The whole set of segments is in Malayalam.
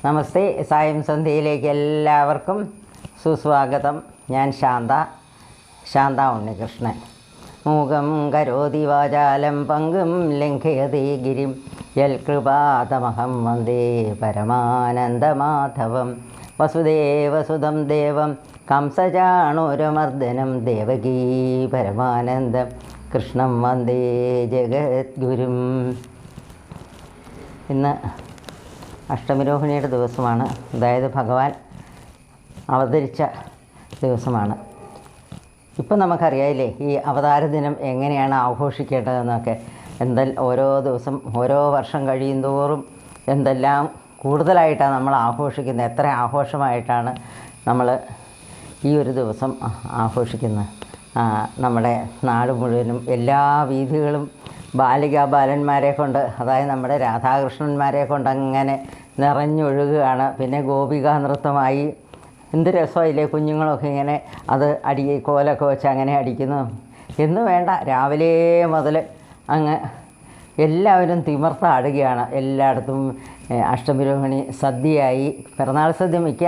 നമസ്തേ. സായം സന്ധ്യയിലേക്ക് എല്ലാവർക്കും സുസ്വാഗതം. ഞാൻ ശാന്ത ഉണ്ണികൃഷ്ണൻ. മൂകം കരോതി വാചാലം പങ്കും ലംഘയതേ ഗിരിം യൽകൃപാതമഹം വന്ദേ പരമാനന്ദമാധവം. വസുദേവസുതം ദേവം കംസചാണൂരമർദ്ദനം ദേവകീ പരമാനന്ദം കൃഷ്ണം വന്ദേ ജഗദ്ഗുരും. ഇന്ന് അഷ്ടമിരോഹിണിയുടെ ദിവസമാണ്. അതായത് ഭഗവാൻ അവതരിച്ച ദിവസമാണ്. ഇപ്പം നമുക്കറിയാമില്ലേ ഈ അവതാര ദിനം എങ്ങനെയാണ് ആഘോഷിക്കേണ്ടതെന്നൊക്കെ. ഓരോ ദിവസം ഓരോ വർഷം കഴിയുന്തോറും എന്തെല്ലാം കൂടുതലായിട്ടാണ് നമ്മൾ ആഘോഷിക്കുന്നത്. എത്ര ആഘോഷമായിട്ടാണ് നമ്മൾ ഈ ഒരു ദിവസം ആഘോഷിക്കുന്നത്. നമ്മുടെ നാട് മുഴുവനും എല്ലാ വീഥികളും ബാലന്മാരെ കൊണ്ട്, അതായത് നമ്മുടെ രാധാകൃഷ്ണന്മാരെ കൊണ്ട് അങ്ങനെ നിറഞ്ഞൊഴുകുകയാണ്. പിന്നെ ഗോപികാ നൃത്തമായി എന്ത് രസമായില്ലേ, കുഞ്ഞുങ്ങളൊക്കെ ഇങ്ങനെ അത് കോലൊക്കെ വെച്ച് അങ്ങനെ അടിക്കുന്നു എന്ന് വേണ്ട. രാവിലെ മുതൽ അങ്ങ് എല്ലാവരും തിമിർത്താടുകയാണ്. എല്ലായിടത്തും അഷ്ടമിരോഹിണി സദ്യയായി. പിറന്നാൾ സദ്യ മിക്ക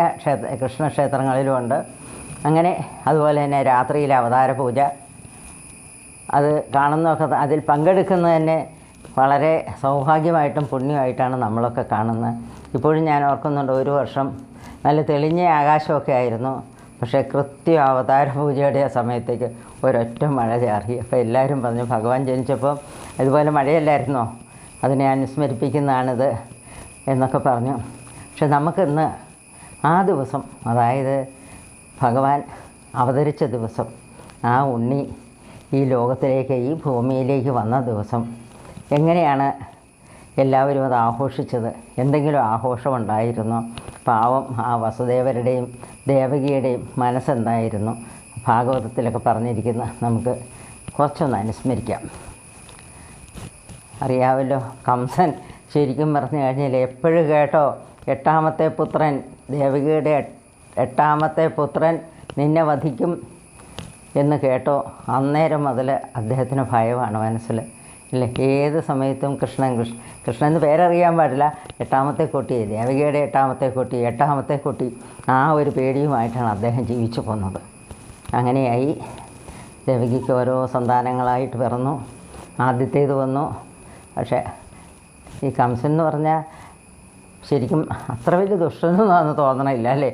കൃഷ്ണക്ഷേത്രങ്ങളിലുമുണ്ട്. അങ്ങനെ അതുപോലെ തന്നെ രാത്രിയിലെ അവതാര പൂജ, അത് കാണുന്നതൊക്കെ, അതിൽ പങ്കെടുക്കുന്നത് തന്നെ വളരെ സൗഭാഗ്യമായിട്ടും പുണ്യമായിട്ടാണ് നമ്മളൊക്കെ കാണുന്നത്. ഇപ്പോഴും ഞാൻ ഓർക്കുന്നുണ്ട്, ഒരു വർഷം നല്ല തെളിഞ്ഞ ആകാശമൊക്കെ ആയിരുന്നു. പക്ഷേ കൃത്യം അവതാര പൂജയുടെ സമയത്തേക്ക് ഒരൊറ്റ മഴ ചാറി. അപ്പോൾ എല്ലാവരും പറഞ്ഞു, ഭഗവാൻ ജനിച്ചപ്പോൾ ഇതുപോലെ മഴയല്ലായിരുന്നോ, അതിനെ അനുസ്മരിപ്പിക്കുന്നതാണിത് എന്നൊക്കെ പറഞ്ഞു. പക്ഷെ നമുക്കിന്ന് ആ ദിവസം, അതായത് ഭഗവാൻ അവതരിച്ച ദിവസം, ആ ഉണ്ണി ഈ ലോകത്തിലേക്ക്, ഈ ഭൂമിയിലേക്ക് വന്ന ദിവസം, എങ്ങനെയാണ് എല്ലാവരും അത് ആഘോഷിച്ചത്? എന്തെങ്കിലും ആഘോഷമുണ്ടായിരുന്നോ? പാവം ആ വസുദേവരുടെയും ദേവകിയുടെയും മനസ്സെന്തായിരുന്നു? ഭാഗവതത്തിലൊക്കെ പറഞ്ഞിരിക്കുന്ന നമുക്ക് കുറച്ചൊന്ന് അനുസ്മരിക്കാം. അറിയാമല്ലോ, കംസൻ ശരിക്കും പറഞ്ഞു കഴിഞ്ഞാൽ എപ്പോഴും കേട്ടോ, 8ാമത്തെ പുത്രൻ, ദേവകിയുടെ 8ാമത്തെ പുത്രൻ നിന്നെ വധിക്കും എന്ന് കേട്ടോ, അന്നേരം മുതൽ അദ്ദേഹത്തിന് ഭയമാണ് മനസ്സിൽ. ഇല്ല, ഏത് സമയത്തും കൃഷ്ണൻ എന്ന് പേരറിയാൻ പാടില്ല. 8ാമത്തെ കുട്ടി, ദേവകിയുടെ 8ാമത്തെ കുട്ടി, ആ ഒരു പേടിയുമായിട്ടാണ് അദ്ദേഹം ജീവിച്ചു പോകുന്നത്. അങ്ങനെയായി ദേവകിക്ക് ഓരോ സന്താനങ്ങളായിട്ട് പിറന്നു. ആദ്യത്തേത് വന്നു. പക്ഷേ ഈ കംസൻ എന്ന് പറഞ്ഞാൽ ശരിക്കും അത്ര വലിയ ദുഷ്ടനൊന്നും തോന്നണില്ല അല്ലേ.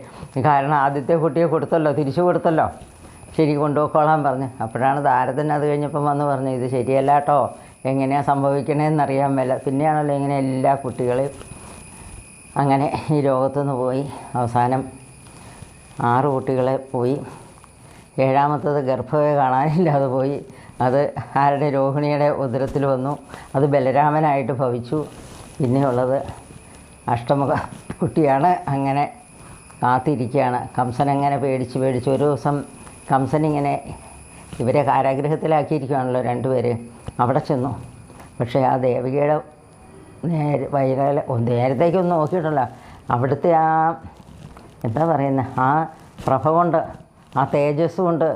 കാരണം ആദ്യത്തെ കുട്ടിയെ തിരിച്ചു കൊടുത്തല്ലോ, ശരി കൊണ്ടുപോയിക്കോളാൻ പറഞ്ഞു. അപ്പോഴാണ് താരതന്നെ അത് കഴിഞ്ഞപ്പം വന്ന് പറഞ്ഞു, ഇത് ശരിയല്ല കേട്ടോ, എങ്ങനെയാണ് സംഭവിക്കണേന്നറിയാൻ മേല. പിന്നെയാണല്ലോ ഇങ്ങനെ എല്ലാ കുട്ടികളെയും അങ്ങനെ ഈ ലോകത്തുനിന്ന് പോയി. അവസാനം 6 കുട്ടികളെ പോയി. 7ാമത്തത് ഗർഭമേ കാണാനില്ലാതെ പോയി. അത് ആരുടെ, രോഹിണിയുടെ ഉദരത്തിൽ വന്നു. അത് ബലരാമനായിട്ട് ഭവിച്ചു. പിന്നെയുള്ളത് അഷ്ടമുഖ കുട്ടിയാണ്. അങ്ങനെ കാത്തിരിക്കുകയാണ്. കംസൻ അങ്ങനെ പേടിച്ച് ഒരു ദിവസം കംസനിങ്ങനെ ഇവരെ കാരാഗ്രഹത്തിലാക്കിയിരിക്കുകയാണല്ലോ 2 പേര്. അവിടെ ചെന്നു. പക്ഷേ ആ ദേവികയുടെ നേരത്തേക്കൊന്നും നോക്കിയിട്ടല്ല, അവിടുത്തെ ആ എന്താ പറയുന്നത്, ആ പ്രഭ കൊണ്ട്, ആ തേജസ് കൊണ്ട്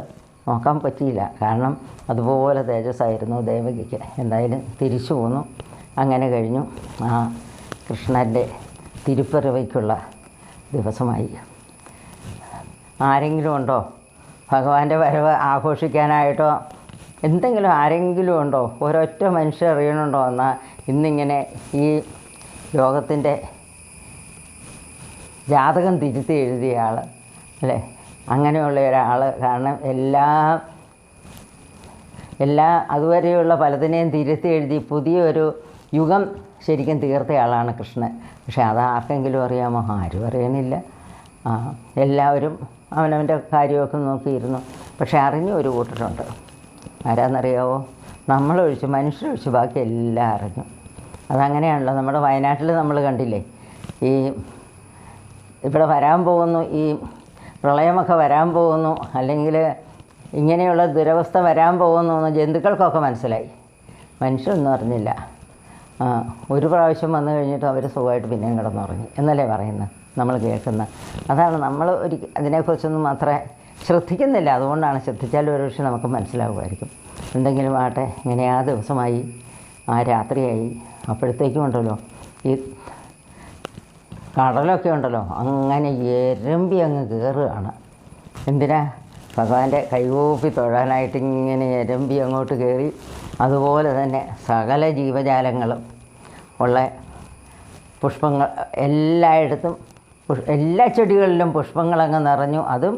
നോക്കാൻ പറ്റിയില്ല. കാരണം അതുപോലെ തേജസ്സായിരുന്നു ദേവകിക്ക്. എന്തായാലും തിരിച്ചു പോന്നു. അങ്ങനെ കഴിഞ്ഞു. ആ കൃഷ്ണൻ്റെ തിരുപ്പിറവിക്കുള്ള ദിവസമായി. ആരെങ്കിലും ഉണ്ടോ ഭഗവാന്റെ വരവ് ആഘോഷിക്കാനായിട്ടോ? ആരെങ്കിലും ഉണ്ടോ? ഒരൊറ്റ മനുഷ്യർ അറിയണുണ്ടോ എന്നാൽ ഇന്നിങ്ങനെ ഈ ലോകത്തിൻ്റെ ജാതകം തിരുത്തി എഴുതിയ ആൾ അല്ലേ, അങ്ങനെയുള്ള ഒരാൾ. കാരണം എല്ലാ അതുവരെയുള്ള പലതിനെയും തിരുത്തി എഴുതി പുതിയൊരു യുഗം ശരിക്കും തീർത്തയാളാണ് കൃഷ്ണൻ. പക്ഷേ അതാർക്കെങ്കിലും അറിയാമോ? ആരും അറിയണില്ല. എല്ലാവരും അവനവൻ്റെ കാര്യമൊക്കെ നോക്കിയിരുന്നു. പക്ഷേ അറിഞ്ഞ ഒരു കൂട്ടരുണ്ട്. ആരാന്നറിയാവോ? മനുഷ്യരൊഴിച്ച് ബാക്കി എല്ലാം അറിഞ്ഞു. അതങ്ങനെയാണല്ലോ. നമ്മുടെ വയനാട്ടിൽ നമ്മൾ കണ്ടില്ലേ, ഇവിടെ വരാൻ പോകുന്നു, ഈ പ്രളയമൊക്കെ വരാൻ പോകുന്നു, അല്ലെങ്കിൽ ഇങ്ങനെയുള്ള ദുരവസ്ഥ വരാൻ പോകുന്നു എന്ന് ജന്തുക്കൾക്കൊക്കെ മനസ്സിലായി. മനുഷ്യരൊന്നും അറിഞ്ഞില്ല. ഒരു പ്രാവശ്യം വന്നു കഴിഞ്ഞിട്ട് അവർ സുഖമായിട്ട് പിന്നെയും കിടന്നുറങ്ങി എന്നല്ലേ പറയുന്നത്, നമ്മൾ കേൾക്കുന്നത്. അതാണ് നമ്മൾ അതിനെക്കുറിച്ചൊന്നും അത്ര ശ്രദ്ധിക്കുന്നില്ല. അതുകൊണ്ടാണ്. ശ്രദ്ധിച്ചാലും ഒരു പക്ഷേ നമുക്ക് മനസ്സിലാവുമായിരിക്കും. എന്തെങ്കിലും ആട്ടെ, ഇങ്ങനെ ആ ദിവസമായി, ആ രാത്രിയായി. അപ്പോഴത്തേക്കും ഉണ്ടല്ലോ ഈ കടലൊക്കെ ഉണ്ടല്ലോ അങ്ങനെ എരമ്പി അങ്ങ് കയറുകയാണ്. എന്തിനാ? ഭഗവാന്റെ കൈകൂപ്പി തൊഴാനായിട്ട് ഇങ്ങനെ എരമ്പി അങ്ങോട്ട് കയറി. അതുപോലെ തന്നെ സകല ജീവജാലങ്ങളും ഉള്ള പുഷ്പങ്ങൾ എല്ലായിടത്തും എല്ലാ ചെടികളിലും പുഷ്പങ്ങളങ്ങ് നിറഞ്ഞു. അതും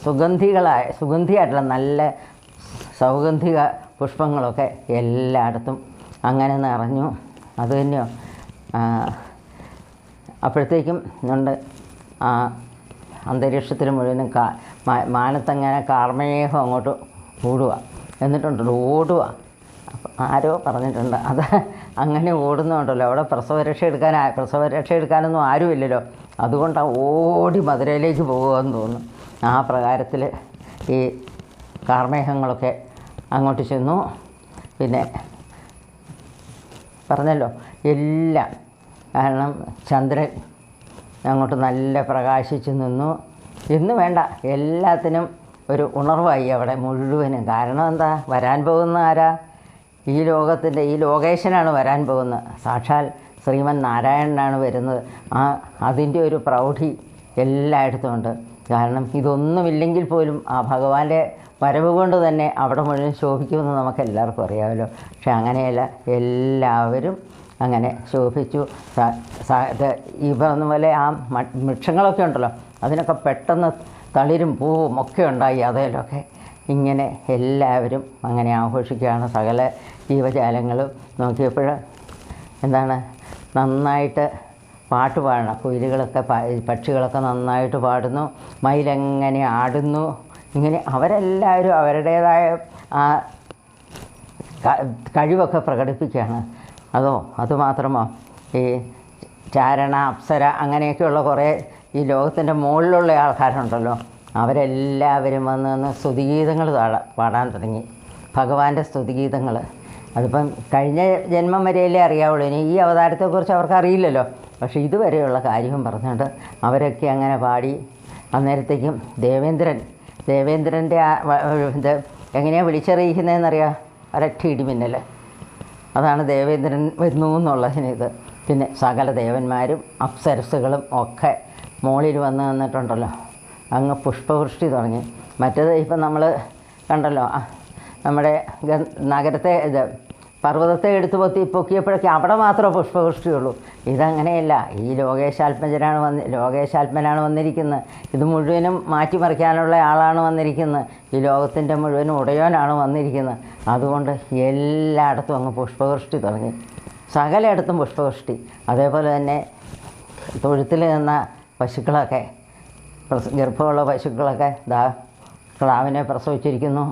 സുഗന്ധിയായിട്ടുള്ള നല്ല സൗഗന്ധിക പുഷ്പങ്ങളൊക്കെ എല്ലായിടത്തും അങ്ങനെ നിറഞ്ഞു. അത് തന്നെയോ അപ്പോഴത്തേക്കും ഉണ്ട് അന്തരീക്ഷത്തിൽ മുഴുവനും മാനത്തങ്ങനെ കാർമേഘം അങ്ങോട്ട് ഓടുക. എന്നിട്ടുണ്ടല്ലോ ഓടുക. ആരോ പറഞ്ഞിട്ടുണ്ട് അത് അങ്ങനെ ഓടുന്നുണ്ടല്ലോ. അവിടെ പ്രസവരക്ഷ എടുക്കാനൊന്നും ആരുമില്ലല്ലോ. അതുകൊണ്ടാണ് ഓടി മധുരയിലേക്ക് പോകുകയെന്ന് തോന്നുന്നു. ആ പ്രകാരത്തിൽ ഈ കാർമേഘങ്ങളൊക്കെ അങ്ങോട്ട് ചെന്നു. പിന്നെ പറഞ്ഞല്ലോ എല്ലാം കാരണം ചന്ദ്രൻ അങ്ങോട്ട് നല്ല പ്രകാശിച്ച് നിന്നു എന്ന് വേണ്ട, എല്ലാത്തിനും ഒരു ഉണർവായി അവിടെ മുഴുവനും. കാരണം എന്താ? വരാൻ പോകുന്ന ആരാ? ഈ ലോകേശനാണ് വരാൻ പോകുന്നത്. സാക്ഷാൽ ശ്രീമൻ നാരായണനാണ് വരുന്നത്. അതിൻ്റെ ഒരു പ്രൗഢി എല്ലായിടത്തും ഉണ്ട്. കാരണം ഇതൊന്നുമില്ലെങ്കിൽ പോലും ആ ഭഗവാന്റെ വരവ് കൊണ്ട് തന്നെ അവിടെ മുഴുവൻ ശോഭിക്കുമെന്ന് നമുക്ക് എല്ലാവർക്കും അറിയാമല്ലോ. പക്ഷെ അങ്ങനെയല്ല, എല്ലാവരും അങ്ങനെ ശോഭിച്ചു. ഈ പറഞ്ഞ പോലെ ആ വൃക്ഷങ്ങളൊക്കെ ഉണ്ടല്ലോ, അതിനൊക്കെ പെട്ടെന്ന് തളിരും പൂവും ഒക്കെ ഉണ്ടായി. അതിലൊക്കെ ഇങ്ങനെ എല്ലാവരും അങ്ങനെ ആഘോഷിക്കുകയാണ്. സകല ജീവജാലങ്ങളും നോക്കിയപ്പോൾ എന്താണ് നന്നായിട്ട് പാട്ട് പാടണം. കുയിലുകളൊക്കെ പക്ഷികളൊക്കെ നന്നായിട്ട് പാടുന്നു, മയിലെങ്ങനെ ആടുന്നു. ഇങ്ങനെ അവരെല്ലാവരും അവരുടേതായ ആ കഴിവൊക്കെ പ്രകടിപ്പിക്കുകയാണ്. അതുമാത്രമോ ഈ ചാരണ, അപ്സര അങ്ങനെയൊക്കെയുള്ള കുറേ ഈ ലോകത്തിൻ്റെ മുകളിലുള്ള ആൾക്കാരുണ്ടല്ലോ, അവരെല്ലാവരും വന്ന് സ്തുതിഗീതങ്ങൾ പാടാൻ തുടങ്ങി. ഭഗവാന്റെ സ്തുതിഗീതങ്ങൾ. അതിപ്പം കഴിഞ്ഞ ജന്മം വരെയല്ലേ അറിയാവുള്ളൂ. ഇനി ഈ അവതാരത്തെക്കുറിച്ച് അവർക്ക് അറിയില്ലല്ലോ. പക്ഷേ ഇതുവരെയുള്ള കാര്യവും പറഞ്ഞുകൊണ്ട് അവരൊക്കെ അങ്ങനെ പാടി. അന്നേരത്തേക്കും ദേവേന്ദ്രൻ്റെ ഇത് എങ്ങനെയാണ് വിളിച്ചറിയിക്കുന്നതെന്നറിയാം? ഒരൊറ്റ ഇടിമിന്നൽ. അതാണ് ദേവേന്ദ്രൻ വരുന്നു എന്നുള്ളതിനിത്. പിന്നെ സകല ദേവന്മാരും അപ്സരസ്സുകളും ഒക്കെ മുകളിൽ വന്ന് നിന്നിട്ടുണ്ടല്ലോ. അങ്ങ് പുഷ്പവൃഷ്ടി തുടങ്ങി. മറ്റേത് ഇപ്പം നമ്മൾ കണ്ടല്ലോ, നമ്മുടെ നഗരത്തെ പർവ്വതത്തെ എടുത്ത് പൊക്കിയപ്പോഴൊക്കെ അവിടെ മാത്രമേ പുഷ്പവൃഷ്ടിയുള്ളൂ. ഇതങ്ങനെയല്ല. ഈ ലോകേശാത്മനാണ് വന്നിരിക്കുന്നത്. ഇത് മുഴുവനും മാറ്റിമറിക്കാനുള്ള ആളാണ് വന്നിരിക്കുന്നത്. ഈ ലോകത്തിൻ്റെ മുഴുവനും ഉടയോനാണ് വന്നിരിക്കുന്നത്. അതുകൊണ്ട് എല്ലായിടത്തും അങ്ങ് പുഷ്പവൃഷ്ടി തുടങ്ങി. സകലയിടത്തും പുഷ്പവൃഷ്ടി. അതേപോലെ തന്നെ തൊഴുത്തിൽ നിന്ന പശുക്കളൊക്കെ, ഗർഭമുള്ള പശുക്കളൊക്കെ കിടാവിനെ പ്രസവിച്ചിരിക്കുന്നു.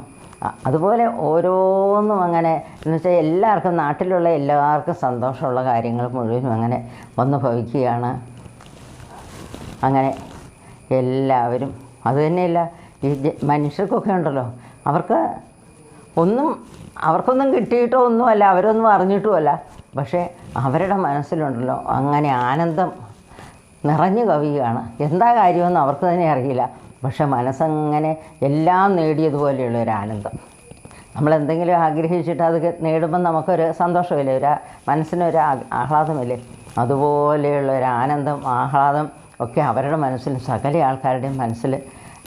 അതുപോലെ ഓരോന്നും അങ്ങനെ എന്ന് വെച്ചാൽ എല്ലാവർക്കും, നാട്ടിലുള്ള എല്ലാവർക്കും സന്തോഷമുള്ള കാര്യങ്ങൾ മുഴുവനും അങ്ങനെ വന്നു ഭവിക്കുകയാണ്. അങ്ങനെ എല്ലാവരും അതുതന്നെയല്ല, ഈ മനുഷ്യർക്കൊക്കെ ഉണ്ടല്ലോ, അവർക്കൊന്നും കിട്ടിയിട്ടോ ഒന്നുമല്ല, അവരൊന്നും അറിഞ്ഞിട്ടുമല്ല. പക്ഷേ അവരുടെ മനസ്സിലുണ്ടല്ലോ അങ്ങനെ ആനന്ദം നിറഞ്ഞു കവിയുകയാണ്. എന്താ കാര്യമെന്ന് അവർക്ക് തന്നെ അറിയില്ല. പക്ഷെ മനസ്സങ്ങനെ എല്ലാം നേടിയതുപോലെയുള്ളൊരാനന്ദം. നമ്മളെന്തെങ്കിലും ആഗ്രഹിച്ചിട്ട് അത് നേടുമ്പം നമുക്കൊരു സന്തോഷമില്ലേ, മനസ്സിനൊരു ആഹ്ലാദമില്ലേ? അതുപോലെയുള്ളൊരാനന്ദം, ആഹ്ലാദം ഒക്കെ അവരുടെ മനസ്സിൽ, സകല ആൾക്കാരുടെയും മനസ്സിൽ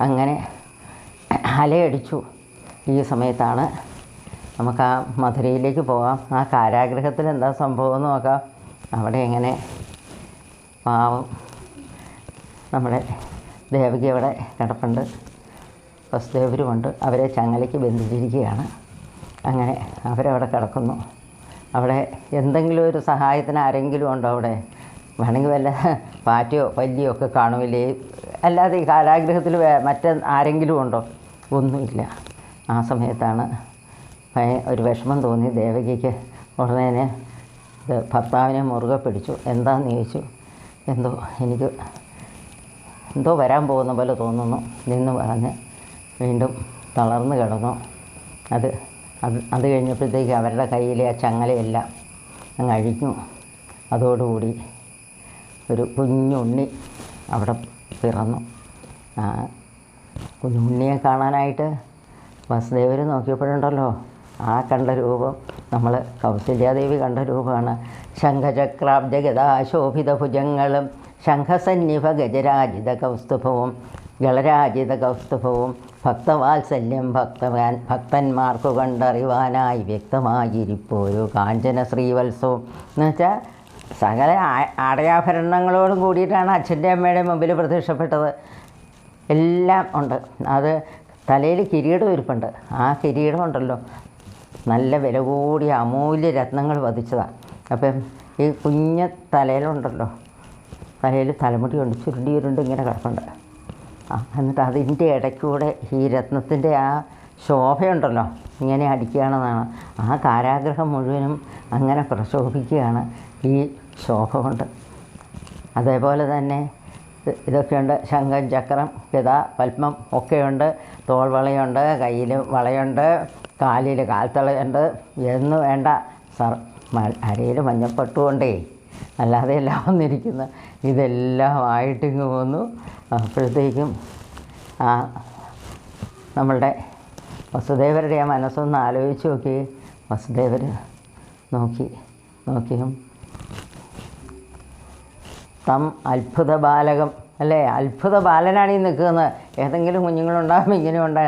അങ്ങനെ അലയടിച്ചു. ഈ സമയത്താണ് നമുക്ക് ആ മധുരയിലേക്ക് പോകാം. ആ കാരാഗൃഹത്തിൽ എന്താ സംഭവം എന്ന് നോക്കാം. അവിടെ എങ്ങനെ പാവം നമ്മുടെ ദേവകി അവിടെ കിടപ്പുണ്ട്, വസുദേവരുമുണ്ട്. അവരെ ചങ്ങലയ്ക്ക് ബന്ധിച്ചിരിക്കുകയാണ്. അങ്ങനെ അവരവിടെ കിടക്കുന്നു. അവിടെ എന്തെങ്കിലും ഒരു സഹായത്തിന് ആരെങ്കിലും ഉണ്ടോ? അവിടെ വേണമെങ്കിൽ വല്ല പാറ്റയോ പല്ലിയോ ഒക്കെ കാണുമില്ലേ? അല്ലാതെ ഈ കാരാഗൃഹത്തിൽ ആരെങ്കിലും ഉണ്ടോ? ഒന്നുമില്ല. ആ സമയത്താണ് ഒരു വിഷമം തോന്നി ദേവകിക്ക്. ഉടനെ ഭർത്താവിനെ മുറുകെ പിടിച്ചു. എന്താണെന്ന് ചോദിച്ചു. എനിക്ക് എന്തോ വരാൻ പോകുന്ന പോലെ തോന്നുന്നു നിന്ന് പറഞ്ഞ് വീണ്ടും തളർന്നു കിടന്നു. അത് കഴിഞ്ഞപ്പോഴത്തേക്ക് അവരുടെ കയ്യിലെ ആ ചങ്ങലയെല്ലാം അങ്ങ് അഴിഞ്ഞു. അതോടുകൂടി ഒരു കുഞ്ഞുണ്ണി അവിടെ പിറന്നു. ആ കുഞ്ഞുണ്ണിയെ കാണാനായിട്ട് വസുദേവർ നോക്കിയപ്പോഴുണ്ടല്ലോ, ആ കണ്ട രൂപം നമ്മൾ കൗസല്യാദേവി കണ്ട രൂപമാണ്. ശംഖചക്രാബ്ജഗദാശോഭിത ഭുജങ്ങളും ശംഖസന്നിഭ ഗജരാജിത കൗസ്തുഭവും ഗളരാജിത കൗസ്തുഭവും ഭക്തവാത്സല്യം ഭക്തന്മാർക്കു കണ്ടറിവാനായി വ്യക്തമായിരിപ്പോരു കാഞ്ചന ശ്രീവത്സവും എന്ന് വെച്ചാൽ സകല ആടയാഭരണങ്ങളോടും കൂടിയിട്ടാണ് അച്ഛൻ്റെ അമ്മയുടെ മുമ്പിൽ പ്രത്യക്ഷപ്പെട്ടത്. എല്ലാം ഉണ്ട്. അത് തലയിൽ കിരീടം ഇരിപ്പുണ്ട്. ആ കിരീടം ഉണ്ടല്ലോ നല്ല വില കൂടിയ അമൂല്യ രത്നങ്ങൾ പതിച്ചതാണ്. അപ്പം ഈ കുഞ്ഞ് തലയിലുണ്ടല്ലോ, തലയിൽ തലമുടി കൊണ്ട് ചുരുണ്ട് ഇങ്ങനെ കിടപ്പുണ്ട്. എന്നിട്ട് അതിൻ്റെ ഇടയ്ക്കൂടെ ഈ രത്നത്തിൻ്റെ ആ ശോഭയുണ്ടല്ലോ ഇങ്ങനെ അടിക്കുകയാണെന്നാണ്. ആ കാരാഗ്രഹം മുഴുവനും അങ്ങനെ പ്രശോഭിക്കുകയാണ് ഈ ശോഭ കൊണ്ട്. അതേപോലെ തന്നെ ഇതൊക്കെയുണ്ട്. ശംഖം, ചക്രം, ഗദ, പത്മം ഒക്കെയുണ്ട്. തോൾവളയുണ്ട്, കയ്യിൽ വളയുണ്ട്, കാലിൽ കാൽത്തളയുണ്ട്. എന്ന് വേണ്ട അരയിൽ മഞ്ഞപ്പട്ടുകൊണ്ടേ അല്ലാതെ എല്ലാം വന്നിരിക്കുന്നു. ഇതെല്ലാം ആയിട്ടിങ്ങ് പോന്നു. അപ്പോഴത്തേക്കും നമ്മളുടെ വസുദേവരുടെ ആ മനസ്സൊന്ന് ആലോചിച്ച് നോക്കി. വസുദേവർ നോക്കിയും തം അത്ഭുത ബാലകം അല്ലേ, അത്ഭുത ബാലനാണ് ഈ നിൽക്കുന്നത്. ഏതെങ്കിലും കുഞ്ഞുങ്ങളുണ്ടാകുമ്പോൾ ഇങ്ങനെ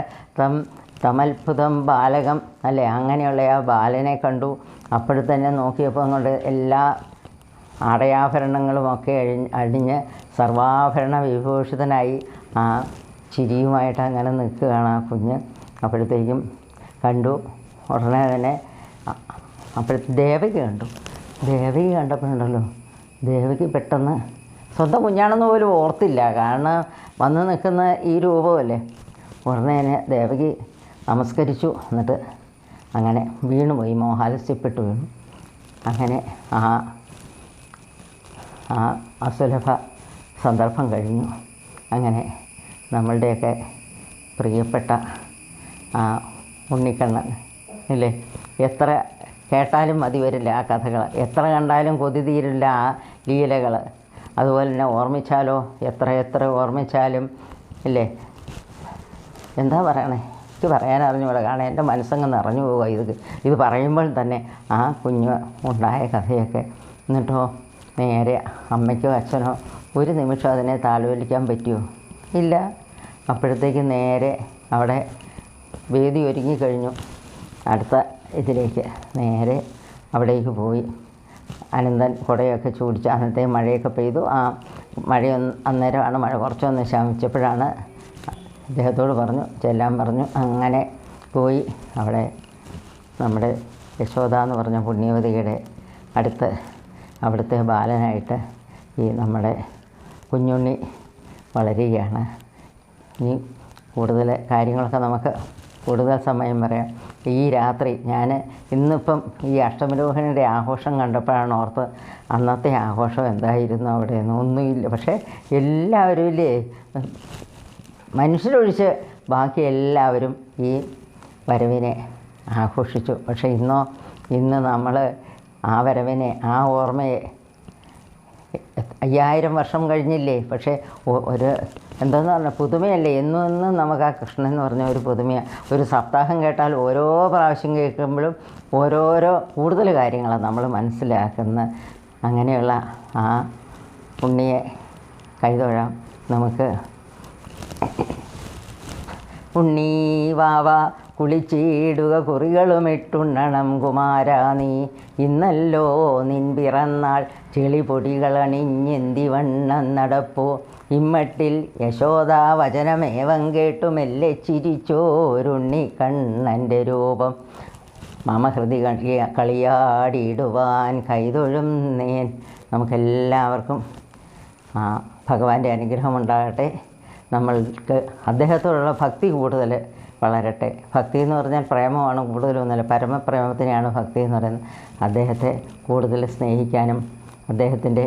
തമത്ഭുതം ബാലകം അല്ലേ, അങ്ങനെയുള്ള ആ ബാലനെ കണ്ടു. അപ്പോഴത്തന്നെ നോക്കിയപ്പോൾ അങ്ങോട്ട് എല്ലാ ആടയാഭരണങ്ങളുമൊക്കെ അഴിഞ്ഞ് സർവാഭരണ വിഭൂഷിതനായി ആ ചിരിയുമായിട്ട് അങ്ങനെ നിൽക്കുകയാണ് ആ കുഞ്ഞ്. അപ്പോഴത്തേക്കും കണ്ടു. ഉടനെ തന്നെ ദേവകി കണ്ടു. ദേവകി കണ്ടപ്പോഴുണ്ടല്ലോ, ദേവകി പെട്ടെന്ന് സ്വന്തം കുഞ്ഞാണെന്ന് പോലും ഓർത്തില്ല. കാരണം വന്ന് നിൽക്കുന്ന ഈ രൂപമല്ലേ. ഉടനെ തന്നെ ദേവകി നമസ്കരിച്ചു. എന്നിട്ട് അങ്ങനെ വീണുപോയി, മോഹാലസ്യപ്പെട്ടു വീണു. അങ്ങനെ ആ അസുലഭ സന്ദർഭം കഴിഞ്ഞു. അങ്ങനെ നമ്മളുടെയൊക്കെ പ്രിയപ്പെട്ട ആ ഉണ്ണിക്കണ്ണൻ ഇല്ലേ, എത്ര കേട്ടാലും മതി വരില്ല ആ കഥകൾ, എത്ര കണ്ടാലും കൊതി തീരില്ല ആ ലീലകൾ. അതുപോലെ തന്നെ ഓർമ്മിച്ചാലോ എത്ര ഓർമ്മിച്ചാലും ഇല്ലേ, എന്താ പറയണേ, എനിക്ക് പറയാൻ അറിഞ്ഞുകൂടാ. കാരണം എൻ്റെ മനസ്സങ്ങ് നിറഞ്ഞു പോവുക ഇത് പറയുമ്പോൾ തന്നെ ആ കുഞ്ഞ് ഉണ്ടായ കഥയൊക്കെ. എന്നിട്ടോ നേരെ അമ്മയ്ക്കോ അച്ഛനോ ഒരു നിമിഷം അതിനെ താലോലിക്കാൻ പറ്റുമോ? ഇല്ല. അപ്പോഴത്തേക്ക് നേരെ അവിടെ വേദി ഒരുങ്ങിക്കഴിഞ്ഞു. അടുത്ത ഇതിലേക്ക് നേരെ അവിടേക്ക് പോയി. അനന്തൻ കുടയൊക്കെ ചൂടിച്ച്, അന്നത്തെ മഴയൊക്കെ പെയ്തു. ആ അന്നേരമാണ് മഴ കുറച്ചൊന്ന് ശമിച്ചപ്പോഴാണ് അദ്ദേഹത്തോട് ചെല്ലാൻ പറഞ്ഞു. അങ്ങനെ പോയി അവിടെ നമ്മുടെ യശോദ എന്ന് പറഞ്ഞ പുണ്യവതിയുടെ അടുത്ത് അവിടുത്തെ ബാലനായിട്ട് ഈ നമ്മുടെ കുഞ്ഞുണ്ണി വളരുകയാണ്. ഇനി കൂടുതൽ കാര്യങ്ങളൊക്കെ നമുക്ക് കൂടുതൽ സമയം പറയാം. ഈ രാത്രി ഞാൻ ഇന്നിപ്പം ഈ അഷ്ടമിരോഹിണിയുടെ ആഘോഷം കണ്ടപ്പോഴാണ് ഓർത്ത് അന്നത്തെ ആഘോഷം എന്തായിരുന്നു അവിടെ ഒന്നുമില്ല. പക്ഷേ എല്ലാവരും ഇല്ലേ, മനുഷ്യരൊഴിച്ച് ബാക്കി എല്ലാവരും ഈ വരവിനെ ആഘോഷിച്ചു. പക്ഷേ ഇന്ന് നമ്മൾ ആ വരവിനെ, ആ ഓർമ്മയെ 5000 വർഷം കഴിഞ്ഞില്ലേ, പക്ഷേ ഒരു എന്താണെന്ന് പറഞ്ഞാൽ പുതുമയല്ലേ. എന്നും നമുക്ക് ആ കൃഷ്ണൻ എന്ന് പറഞ്ഞ ഒരു പുതുമയാണ്. ഒരു സപ്താഹം കേട്ടാൽ ഓരോ പ്രാവശ്യം കേൾക്കുമ്പോഴും ഓരോരോ കൂടുതൽ കാര്യങ്ങളാണ് നമ്മൾ മനസ്സിലാക്കുന്ന. അങ്ങനെയുള്ള ആ ഉണ്ണിയെ കൈതൊഴാം നമുക്ക്. ഉണ്ണീ വാവ കുളിച്ചിടുക കുറികളുമിട്ടുണ്ണണം കുമാരാ നീ, ഇന്നല്ലോ നിൻ പിറന്നാൾ ചെളി പൊടികളണിഞ്ഞെന്തി വണ്ണം നടപ്പോ, ഇമ്മട്ടിൽ യശോദാ വചനമേവം കേട്ടു മെല്ലെ ചിരിച്ചോരുണ്ണി കണ്ണൻ്റെ രൂപം, മമ ഹൃദി കളിയാടിയിടുവാൻ കൈതൊഴും നേൻ. നമുക്കെല്ലാവർക്കും ഭഗവാന്റെ അനുഗ്രഹമുണ്ടാകട്ടെ. നമ്മൾക്ക് അദ്ദേഹത്തോടുള്ള ഭക്തി കൂടുതൽ വളരട്ടെ. ഭക്തി എന്ന് പറഞ്ഞാൽ പ്രേമമാണ്, കൂടുതലൊന്നുമല്ല, പരമപ്രേമത്തിനെയാണ് ഭക്തി എന്ന് പറയുന്നത്. അദ്ദേഹത്തെ കൂടുതൽ സ്നേഹിക്കാനും അദ്ദേഹത്തിൻ്റെ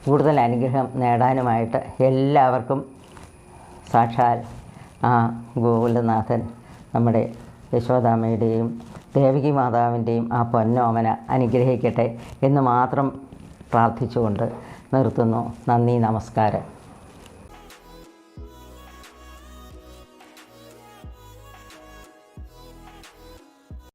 കൂടുതൽ അനുഗ്രഹം നേടാനുമായിട്ട് എല്ലാവർക്കും സാക്ഷാൽ ആ ഗോകുലനാഥൻ നമ്മുടെ യശോദാമ്മയുടെയും ദേവകി മാതാവിൻ്റെയും ആ പൊന്നോമന അനുഗ്രഹിക്കട്ടെ എന്ന് മാത്രം പ്രാർത്ഥിച്ചുകൊണ്ട് നിർത്തുന്നു. നന്ദി, നമസ്കാരം.